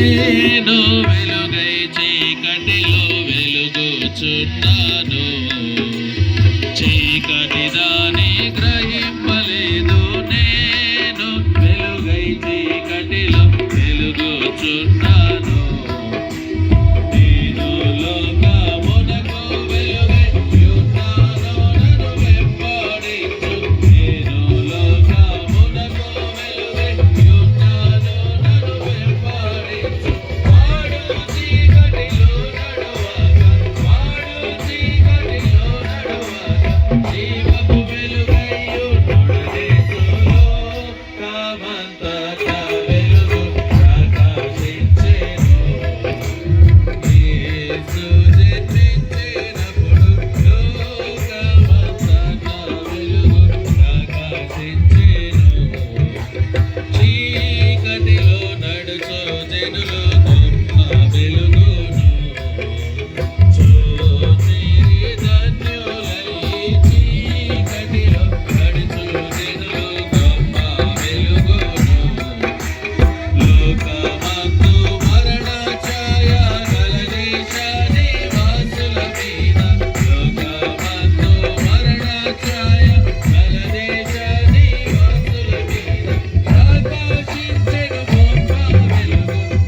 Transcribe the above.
నేను వెలుగై చీకటిలో వెలుగుచున్నాను. చీకటి దాని గ్రహింపలేదు. నేను వెలుగై చీకటిలో వెలుగుచున్నాను. నేను లోకమునకు వెలుగై ఉన్నాను. నన్ను వెంబడించు. నేను లోకమునకు వెలుగై ఉన్నాను. నన్ను వెంబడించు. వాడు చీకటిలో నడువక, వాడు చీకటిలో నడువక, జీవపు వెలుగై ఉన్నాడు. లోకమంతటా వెలుగు ప్రకాశించెను. యేసు జన్మించినప్పుడు లోకమంతటా వెలుగు ప్రకాశించెను. చీకటిలో నడుచు జనులు